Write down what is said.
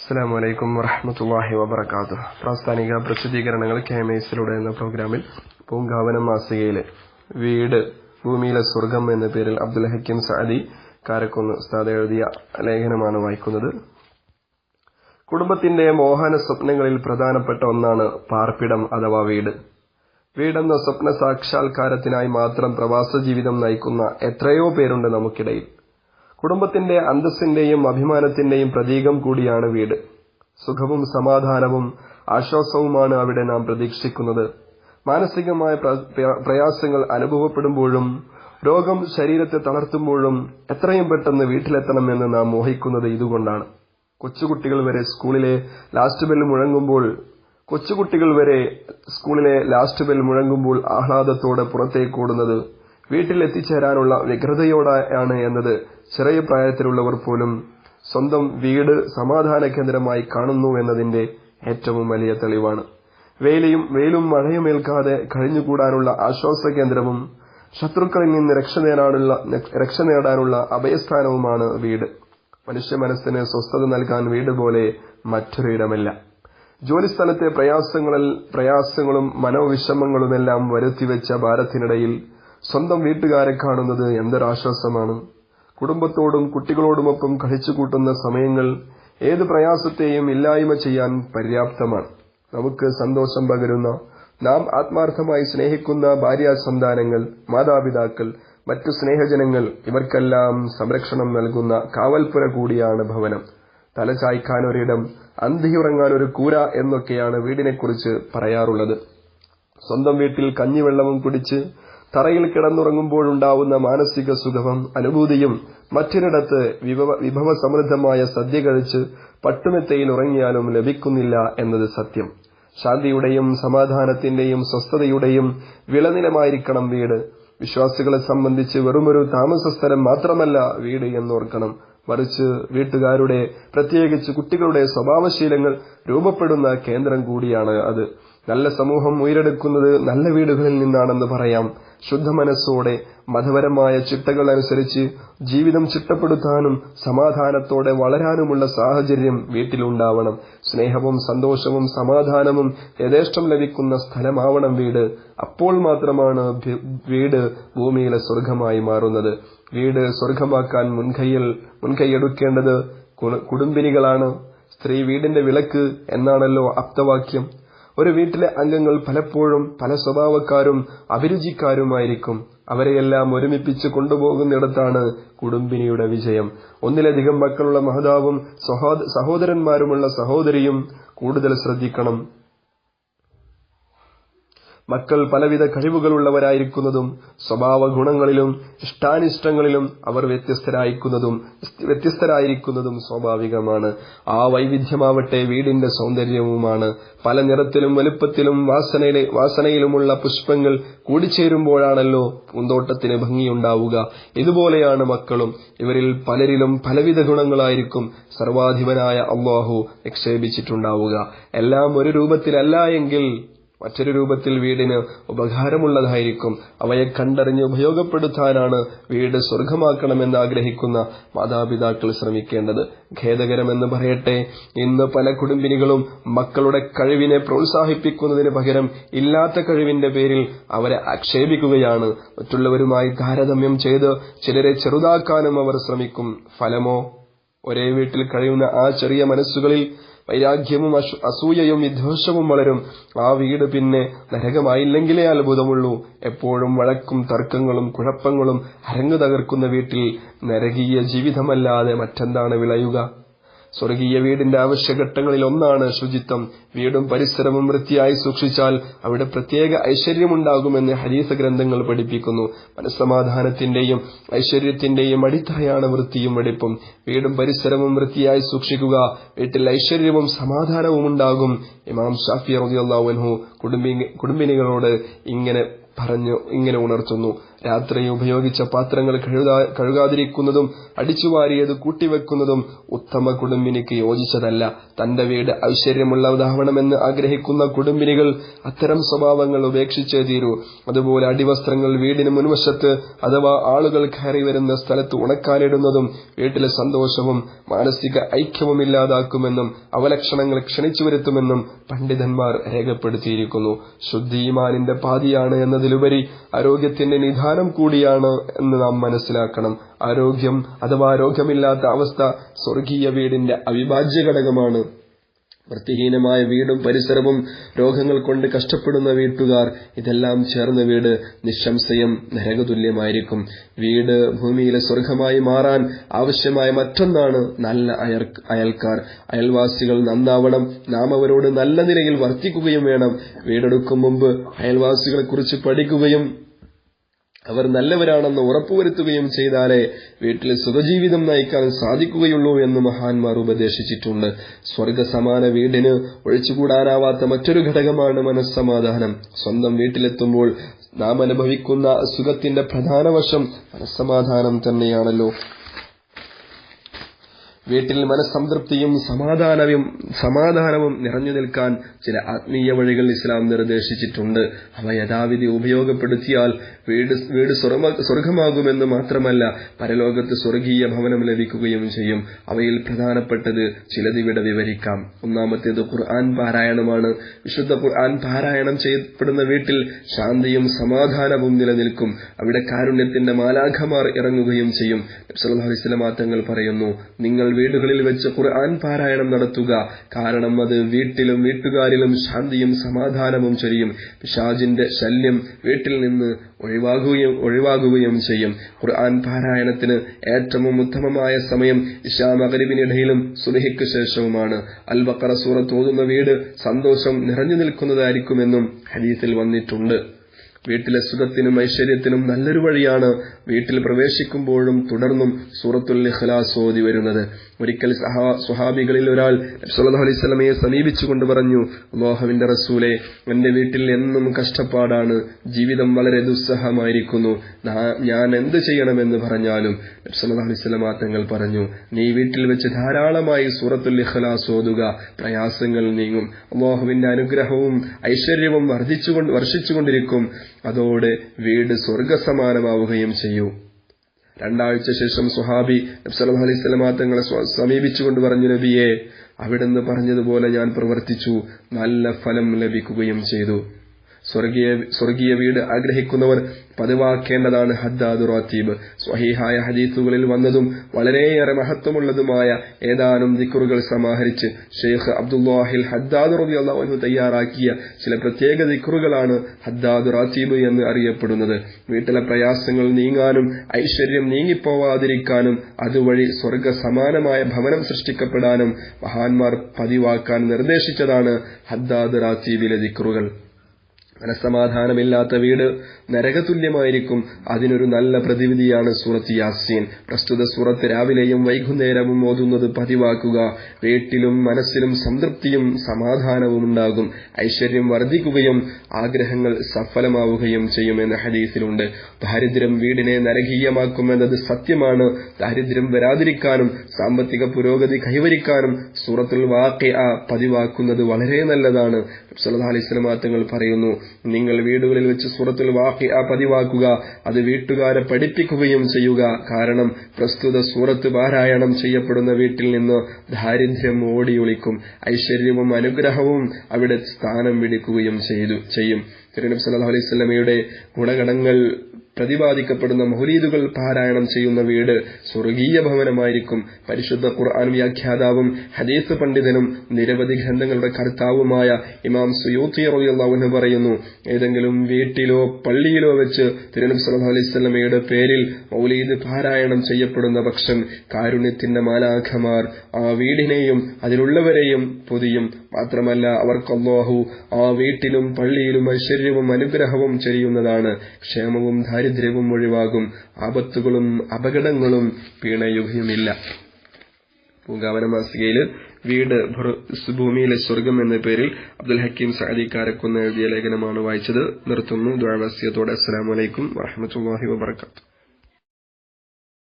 അസ്സലാമു അലൈക്കും വറഹ്മത്തുള്ളാഹി വബറകാതുഹു. പ്രാസ്ഥാനിക പ്രസിദ്ധീകരണങ്ങൾ KMS-ലൂടെ എന്ന പ്രോഗ്രാമിൽ പൂങ്കാവനം മാസികയിലെ വീട് ഭൂമിയിലെ സ്വർഗം എന്ന പേരിൽ അബ്ദുൽ ഹക്കീം സഅദി കാരക്കുന്ന് ഉസ്താദ് എഴുതിയ ലേഖനമാണ് വായിക്കുന്നത്. കുടുംബത്തിന്റെ മോഹന സ്വപ്നങ്ങളിൽ പ്രധാനപ്പെട്ട ഒന്നാണ് പാർപ്പിടം അഥവാ വീട്. വീടെന്ന സ്വപ്ന സാക്ഷാത്കാരത്തിനായി മാത്രം പ്രവാസ ജീവിതം നയിക്കുന്ന എത്രയോ പേരുണ്ട് നമുക്കിടയിൽ. കുടുംബത്തിന്റെ അന്തസ്സിന്റെയും അഭിമാനത്തിന്റെയും പ്രതീകം കൂടിയാണ് വീട്. സുഖവും സമാധാനവും ആശ്വാസവുമാണ് അവിടെ നാം പ്രതീക്ഷിക്കുന്നത്. മാനസികമായ പ്രയാസങ്ങൾ അനുഭവപ്പെടുമ്പോഴും രോഗം ശരീരത്തെ തളർത്തുമ്പോഴും എത്രയും പെട്ടെന്ന് വീട്ടിലെത്തണമെന്ന് നാം മോഹിക്കുന്നത് ഇതുകൊണ്ടാണ്. കൊച്ചുകുട്ടികൾ വരെ സ്കൂളിലെ ലാസ്റ്റ് ബെൽ മുഴങ്ങുമ്പോൾ ആഹ്ലാദത്തോടെ പുറത്തേക്കോടുന്നത് വീട്ടിൽ എത്തിച്ചേരാനുള്ള വ്യഗ്രതയോടെയാണ് എന്നത് ചെറിയ പ്രായത്തിലുള്ളവർ പോലും സ്വന്തം വീട് സമാധാന കേന്ദ്രമായി കാണുന്നു എന്നതിന്റെ ഏറ്റവും വലിയ തെളിവാണ്. വെയിലും മഴയുമേൽക്കാതെ കഴിഞ്ഞുകൂടാനുള്ള ആശ്വാസ കേന്ദ്രവും ശത്രുക്കളിൽ നിന്ന് രക്ഷ നേടാനുള്ള അഭയസ്ഥാനവുമാണ് വീട്. മനുഷ്യ മനസ്സിന് സ്വസ്ഥത നൽകാൻ വീട് പോലെ മറ്റൊരു ഇടമില്ല. ജോലിസ്ഥലത്തെ പ്രയാസങ്ങളും മനോവിഷമങ്ങളുമെല്ലാം വരുത്തിവെച്ച ഭാരത്തിനിടയിൽ സ്വന്തം വീട്ടുകാരെ കാണുന്നത് എന്തൊരാശ്വാസമാണ്. കുടുംബത്തോടും കുട്ടികളോടുമൊപ്പം കളിച്ചുകൂട്ടുന്ന സമയങ്ങൾ ഏത് പ്രയാസത്തെയും ഇല്ലായ്മ ചെയ്യാൻ പര്യാപ്തമാണ്. നമുക്ക് സന്തോഷം പകരുന്ന, നാം ആത്മാർത്ഥമായി സ്നേഹിക്കുന്ന ഭാര്യാസന്താനങ്ങൾ, മാതാപിതാക്കൾ, മറ്റു സ്നേഹജനങ്ങൾ, ഇവർക്കെല്ലാം സംരക്ഷണം നൽകുന്ന കാവൽപ്പുര കൂടിയാണ് ഭവനം. തലചായ്ക്കാൻ ഒരിടം, അന്തിയുറങ്ങാൻ ഒരു കൂര എന്നൊക്കെയാണ് വീടിനെക്കുറിച്ച് പറയാറുള്ളത്. സ്വന്തം വീട്ടിൽ കഞ്ഞിവെള്ളവും കുടിച്ച് തറയിൽ കിടന്നുറങ്ങുമ്പോഴുണ്ടാവുന്ന മാനസിക സുഖവും അനുഭൂതിയും മറ്റൊരിടത്ത് വിഭവസമൃദ്ധമായ സദ്യ കഴിച്ച് പട്ടുമെത്തയിൽ ഉറങ്ങിയാലും ലഭിക്കുന്നില്ല എന്നത് സത്യം. ശാന്തിയുടെയും സമാധാനത്തിന്റെയും സ്വസ്ഥതയുടെയും വിളനിലമായിരിക്കണം വീട്. വിശ്വാസികളെ സംബന്ധിച്ച് വെറുമൊരു താമസ സ്ഥലം മാത്രമല്ല വീട് എന്നോർക്കണം. മറിച്ച് വീട്ടുകാരുടെ, പ്രത്യേകിച്ച് കുട്ടികളുടെ സ്വഭാവശീലങ്ങൾ രൂപപ്പെടുന്ന കേന്ദ്രം കൂടിയാണ് അത്. നല്ല സമൂഹം ഉയരെടുക്കുന്നത് നല്ല വീടുകളിൽ നിന്നാണെന്ന് പറയാം. ശുദ്ധ മനസ്സോടെ മതപരമായ ചിട്ടകൾ അനുസരിച്ച് ജീവിതം ചിട്ടപ്പെടുത്താനും സമാധാനത്തോടെ വളരാനുമുള്ള സാഹചര്യം വീട്ടിലുണ്ടാവണം. സ്നേഹവും സന്തോഷവും സമാധാനവും യഥേഷ്ടം ലഭിക്കുന്ന സ്ഥലമാവണം വീട്. അപ്പോൾ മാത്രമാണ് വീട് ഭൂമിയിലെ സ്വർഗമായി മാറുന്നത്. വീട് സ്വർഗമാക്കാൻ മുൻകൈയെടുക്കേണ്ടത് കുടുംബിനികളാണ്. സ്ത്രീ വീടിന്റെ വിളക്ക് എന്നാണല്ലോ ആപ്തവാക്യം. ഒരു വീട്ടിലെ അംഗങ്ങൾ പലപ്പോഴും പല സ്വഭാവക്കാരും അഭിരുചിക്കാരുമായിരിക്കും. അവരെയെല്ലാം ഒരുമിപ്പിച്ച് കൊണ്ടുപോകുന്നിടത്താണ് കുടുംബിനിയുടെ വിജയം. ഒന്നിലധികം മക്കളുള്ള മാതാവും സഹോദരന്മാരുമുള്ള സഹോദരിയും കൂടുതൽ ശ്രദ്ധിക്കണം. മക്കൾ പലവിധ കഴിവുകളുള്ളവരായിരിക്കുന്നതും സ്വഭാവ ഗുണങ്ങളിലും ഇഷ്ടാനിഷ്ടങ്ങളിലും അവർ വ്യത്യസ്തരായിരിക്കുന്നതും സ്വാഭാവികമാണ്. ആ വൈവിധ്യമാവട്ടെ വീടിന്റെ സൗന്ദര്യവുമാണ്. പല നിറത്തിലും വലുപ്പത്തിലും വാസനയിലുമുള്ള പുഷ്പങ്ങൾ കൂടിച്ചേരുമ്പോഴാണല്ലോ പൂന്തോട്ടത്തിന് ഭംഗിയുണ്ടാവുക. ഇതുപോലെയാണ് മക്കളും. ഇവരിൽ പലരിലും പലവിധ ഗുണങ്ങളായിരിക്കും സർവാധിപനായ അല്ലാഹു നിക്ഷേപിച്ചിട്ടുണ്ടാവുക. എല്ലാം ഒരു രൂപത്തിലല്ല എങ്കിൽ മറ്റൊരു രൂപത്തിൽ വീടിന് ഉപകാരമുള്ളതായിരിക്കും. അവയെ കണ്ടറിഞ്ഞ് ഉപയോഗപ്പെടുത്താനാണ് വീട് സ്വർഗമാക്കണമെന്ന് ആഗ്രഹിക്കുന്ന മാതാപിതാക്കൾ ശ്രമിക്കേണ്ടത്. ഖേദകരമെന്ന് പറയട്ടെ, ഇന്ന് പല കുടുംബിനികളും മക്കളുടെ കഴിവിനെ പ്രോത്സാഹിപ്പിക്കുന്നതിന് പകരം ഇല്ലാത്ത കഴിവിന്റെ പേരിൽ അവരെ ആക്ഷേപിക്കുകയാണ്. മറ്റുള്ളവരുമായി താരതമ്യം ചെയ്ത് ചിലരെ ചെറുതാക്കാനും അവർ ശ്രമിക്കും. ഫലമോ, ഒരേ വീട്ടിൽ കഴിയുന്ന ആ ചെറിയ മനസ്സുകളിൽ വൈരാഗ്യവും അസൂയയും വിദ്വേഷവും വളരും. ആ വീട് പിന്നെ നരകമായില്ലെങ്കിലേ അത്ഭുതമുള്ളൂ. എപ്പോഴും വഴക്കും തർക്കങ്ങളും കുഴപ്പങ്ങളും അരങ്ങു തകർക്കുന്ന വീട്ടിൽ നരകീയ ജീവിതമല്ലാതെ മറ്റെന്താണ് വിളയുക? സ്വർഗീയ വീടിന്റെ ആവശ്യഘട്ടങ്ങളിൽ ഒന്നാണ് ശുചിത്വം. വീടും പരിസരവും വൃത്തിയായി സൂക്ഷിച്ചാൽ അവിടെ പ്രത്യേക ഐശ്വര്യമുണ്ടാകുമെന്ന് ഹദീസ് ഗ്രന്ഥങ്ങൾ പഠിപ്പിക്കുന്നു. മനസ്സമാധാനത്തിന്റെയും ഐശ്വര്യത്തിന്റെയും അടിത്തറയാണ് വൃത്തിയും വെടിപ്പും. വീടും പരിസരവും വൃത്തിയായി സൂക്ഷിക്കുക, വീട്ടിൽ ഐശ്വര്യവും സമാധാനവും ഉണ്ടാകും. ഇമാം ഷാഫി റളിയല്ലാഹു അൻഹു കുടുംബിനികളോട് ഇങ്ങനെ ഉണർത്തുന്നു: രാത്രി ഉപയോഗിച്ച പാത്രങ്ങൾ കഴുകാതിരിക്കുന്നതും അടിച്ചുവാരിയത് കൂട്ടിവെക്കുന്നതും ഉത്തമ കുടുംബിനിക്ക് യോജിച്ചതല്ല. തന്റെ വീട് ഐശ്വര്യമുള്ളതാവണമെന്ന് ആഗ്രഹിക്കുന്ന കുടുംബിനികൾ അത്തരം സ്വഭാവങ്ങൾ ഉപേക്ഷിച്ചേ തീരൂ. അതുപോലെ അടിവസ്ത്രങ്ങൾ വീടിന് മുൻവശത്ത് അഥവാ ആളുകൾ കയറി വരുന്ന സ്ഥലത്ത് ഉണക്കാനിടുന്നതും വീട്ടിലെ സന്തോഷവും മാനസിക ഐക്യവും ഇല്ലാതാക്കുമെന്നും അവലക്ഷണങ്ങൾ ക്ഷണിച്ചു വരുത്തുമെന്നും പണ്ഡിതന്മാർ രേഖപ്പെടുത്തിയിരിക്കുന്നു. ശുദ്ധി ഈമാനിന്റെ പാതിയാണ് എന്നതിലുപരി ആരോഗ്യത്തിന്റെ നിദാനം കൂടിയാണ് എന്ന് നാം മനസ്സിലാക്കണം. ആരോഗ്യം അഥവാ രോഗമില്ലാത്ത അവസ്ഥ സ്വർഗീയ വീടിന്റെ അവിഭാജ്യ ഘടകമാണ്. വൃത്തിഹീനമായ വീടും പരിസരവും, രോഗങ്ങൾ കൊണ്ട് കഷ്ടപ്പെടുന്ന വീട്ടുകാർ, ഇതെല്ലാം ചേർന്ന വീട് നിസ്സംശയം നരകതുല്യമായിരിക്കും. വീട് ഭൂമിയിലെ സ്വർഗമായി മാറാൻ ആവശ്യമായ മറ്റൊന്നാണ് നല്ല അയൽക്കാർ. അയൽവാസികൾ നന്നാവണം. നാം അവരോട് നല്ല നിലയിൽ വർത്തിക്കുകയും വേണം. വീടെടുക്കും മുമ്പ് അയൽവാസികളെക്കുറിച്ച് പഠിക്കുകയും അവർ നല്ലവരാണെന്ന് ഉറപ്പുവരുത്തുകയും ചെയ്താലേ വീട്ടിൽ സുഖജീവിതം നയിക്കാൻ സാധിക്കുകയുള്ളൂ എന്ന് മഹാന്മാർ ഉപദേശിച്ചിട്ടുണ്ട്. സ്വർഗസമാന വീടിന് ഒഴിച്ചുകൂടാനാവാത്ത മറ്റൊരു ഘടകമാണ് മനസ്സമാധാനം. സ്വന്തം വീട്ടിലെത്തുമ്പോൾ നാം അനുഭവിക്കുന്ന സുഖത്തിന്റെ പ്രധാന വശം മനസ്സമാധാനം തന്നെയാണല്ലോ. വീട്ടിൽ മനസ്സംതൃപ്തിയും സമാധാനവും നിറഞ്ഞു നിൽക്കാൻ ചില ആത്മീയ വഴികൾ ഇസ്ലാം നിർദ്ദേശിച്ചിട്ടുണ്ട്. അവ യഥാവിധി ഉപയോഗപ്പെടുത്തിയാൽ വീട് സ്വർഗമാകുമെന്ന് മാത്രമല്ല, പരലോകത്ത് സ്വർഗീയ ഭവനം ലഭിക്കുകയും ചെയ്യും. അവയിൽ പ്രധാനപ്പെട്ടത് ചിലതിവിടെ വിവരിക്കാം. ഒന്നാമത്തേത് ഖുർആൻ പാരായണമാണ്. വിശുദ്ധ ഖുർആൻ പാരായണം ചെയ്യപ്പെടുന്ന വീട്ടിൽ ശാന്തിയും സമാധാനവും നിലനിൽക്കും. അവിടെ കാരുണ്യത്തിന്റെ മാലാഖമാർ ഇറങ്ങുകയും ചെയ്യും. നബി സല്ലല്ലാഹു അലൈഹി വസല്ലം തങ്ങൾ പറയുന്നു, നിങ്ങൾ വീടുകളിൽ വെച്ച് ഖുർആൻ പാരായണം നടത്തുക. കാരണം അത് വീട്ടിലും വീട്ടുകാരിലും ശാന്തിയും സമാധാനവും ചൊരിയും. പിശാചിന്റെ ശല്യം വീട്ടിൽ നിന്ന് ഒഴിവാകുകയും ചെയ്യും. ഖുർആൻ പാരായണത്തിന് ഏറ്റവും ഉത്തമമായ സമയം ഇശാ മഗ്രിബിനിടയിലും സുബ്ഹിക്ക് ശേഷവുമാണ്. അൽ ബഖറ സൂറത്ത് ഓതുന്ന വീട് സന്തോഷം നിറഞ്ഞു നിൽക്കുന്നതായിരിക്കുമെന്നും ഹദീസിൽ വന്നിട്ടുണ്ട്. വീട്ടിലെ സുഖത്തിനും ഐശ്വര്യത്തിനും നല്ലൊരു വഴിയാണ് വീട്ടിൽ പ്രവേശിക്കുമ്പോഴും തുടർന്നും സൂറത്തുൽ ഇഖ്ലാസ് ഓതി വരുന്നത്. ഒരിക്കൽ സ്വഹാബികളിൽ ഒരാൾ നബി സല്ലല്ലാഹു അലൈഹി വസല്ലമയെ സമീപിച്ചുകൊണ്ട് പറഞ്ഞു, അല്ലാഹുവിന്റെ റസൂലേ, എന്റെ വീട്ടിൽ എന്നും കഷ്ടപ്പാടാണ്, ജീവിതം വളരെ ദുസ്സഹമായിരിക്കുന്നു, ഞാൻ എന്ത് ചെയ്യണമെന്ന് പറഞ്ഞാലും നബി സല്ലല്ലാഹു അലൈഹി വസല്ലമ തങ്ങൾ പറഞ്ഞു, നീ വീട്ടിൽ വെച്ച് ധാരാളമായി സൂറത്തുൽ ഇഖ്ലാസ് ഓതുക, പ്രയാസങ്ങൾ നീങ്ങും, അല്ലാഹുവിന്റെ അനുഗ്രഹവും ഐശ്വര്യവും വർഷിച്ചുകൊണ്ടിരിക്കും, അതോടെ വീട് സ്വർഗസമാനമാവുകയും ചെയ്യും. 2 ആഴ്ച ശേഷം സ്വഹാബി നബി സല്ലല്ലാഹു അലൈഹി വസല്ലമ തങ്ങളെ സമീപിച്ചുകൊണ്ട് പറഞ്ഞു, നബിയെ, അവിടുന്ന് പറഞ്ഞതുപോലെ ഞാൻ പ്രവർത്തിച്ചു, നല്ല ഫലം ലഭിക്കുകയും ചെയ്തു. സ്വർഗീയ വീട് ആഗ്രഹിക്കുന്നവർ പതിവാക്കേണ്ടതാണ് ഹദ്ദാദു റാത്തീബ്. സ്വഹീഹായ ഹദീസുകളിൽ വന്നതും വളരെയേറെ മഹത്വമുള്ളതുമായ ഏതാനും ദിക്റുകൾ സമാഹരിച്ച് ഷെയ്ഖ് അബ്ദുല്ലാഹിൽ ഹദ്ദാദ് റളിയല്ലാഹു അൻഹു തയ്യാറാക്കിയ ചില പ്രത്യേക ദിക്റുകളാണ് ഹദ്ദാദു റാത്തീബ് എന്ന് അറിയപ്പെടുന്നത്. വീട്ടിലെ പ്രയാസങ്ങൾ നീങ്ങാനും ഐശ്വര്യം നീങ്ങിപ്പോവാതിരിക്കാനും അതുവഴി സ്വർഗ സമാനമായ ഭവനം സൃഷ്ടിക്കപ്പെടാനും മഹാന്മാർ പതിവാക്കാൻ നിർദ്ദേശിച്ചതാണ് ഹദ്ദാദ് റാത്തീബിലെ ദിക്റുകൾ. മനസ്സമാധാനമില്ലാത്ത വീട് നരകതുല്യമായിരിക്കും. അതിനൊരു നല്ല പ്രതിവിധിയാണ് സൂറത്ത് യാസീൻ. പ്രസ്തുത സൂറത്ത് രാവിലെയും വൈകുന്നേരവും ഓതുന്നത് പതിവാക്കുക. വീട്ടിലും മനസ്സിലും സംതൃപ്തിയും സമാധാനവും ഉണ്ടാകും, ഐശ്വര്യം വർദ്ധിക്കുകയും ആഗ്രഹങ്ങൾ സഫലമാവുകയും ചെയ്യുമെന്ന് ഹദീസിലുണ്ട്. ദാരിദ്ര്യം വീടിനെ നരകീയമാക്കുമെന്നത് സത്യമാണ്. ദാരിദ്ര്യം വരാതിരിക്കാനും സാമ്പത്തിക പുരോഗതി കൈവരിക്കാനും സൂറത്തുൽ വാഖിഅ പതിവാക്കുന്നത് വളരെ നല്ലതാണ്. സല്ലല്ലാഹു അലൈഹി വസല്ലം തങ്ങൾ പറയുന്നു, നിങ്ങൾ വീടുകളിൽ വെച്ച് സൂറത്തുൽ വാഖിഅ പതിവാക്കുക, അത് വീട്ടുകാരെ പഠിപ്പിക്കുകയും ചെയ്യുക. കാരണം പ്രസ്തുത സൂറത്ത് പാരായണം ചെയ്യപ്പെടുന്ന വീട്ടിൽ നിന്ന് ദാരിദ്ര്യം ഓടിയൊളിക്കും, ഐശ്വര്യവും അനുഗ്രഹവും അവിടെ സ്ഥാനം പിടിക്കുകയും ചെയ്യും. തിരുനബി സല്ലല്ലാഹു അലൈഹി വസല്ലമയുടെ ഗുണഗണങ്ങൾ പ്രതിപാദിക്കപ്പെടുന്ന മൗലീദുകൾ പാരായണം ചെയ്യുന്ന വീട് സ്വർഗീയ ഭവനമായിരിക്കും. പരിശുദ്ധ ഖുർആൻ വ്യാഖ്യാതാവും ഹദീസ് പണ്ഡിതനും നിരവധി ഗ്രന്ഥങ്ങളുടെ കർത്താവുമായ ഇമാം സുയൂത്തി റളിയല്ലാഹു അൻഹു പറയുന്നു, ഏതെങ്കിലും വീട്ടിലോ പള്ളിയിലോ വെച്ച് തിരുനബി സല്ലല്ലാഹു അലൈഹി വസല്ലമയുടെ പേരിൽ മൗലീദ് പാരായണം ചെയ്യപ്പെടുന്ന പക്ഷം കാരുണ്യത്തിന്റെ മാലാഖമാർ ആ വീടിനെയും അതിലുള്ളവരെയും പൊതിയും. മാത്രമല്ല അവർക്ക് അല്ലാഹു ആ വീട്ടിലും പള്ളിയിലും ഐശ്വര്യവും അനുഗ്രഹവും ചൊരിയുന്നതാണ്. ക്ഷേമവും ദാരിദ്ര്യവും ഒഴിവാകും, ആപത്തുകളും അപകടങ്ങളും പിണയുകയുമില്ല. പൂങ്കാവന മാസികയിൽ വീട് ഭൂമിയിലെ സ്വർഗം എന്ന പേരിൽ അബ്ദുൽ ഹക്കീം സഅദി കാരക്കുന്ന് എഴുതിയ ലേഖനമാണ് വായിച്ചത്. നിർത്തുന്നു. ദുആ വസിയത്തോടെ. അസ്സലാമു അലൈക്കും വറഹ്മത്തുള്ളാഹി വബറകാതുഹു.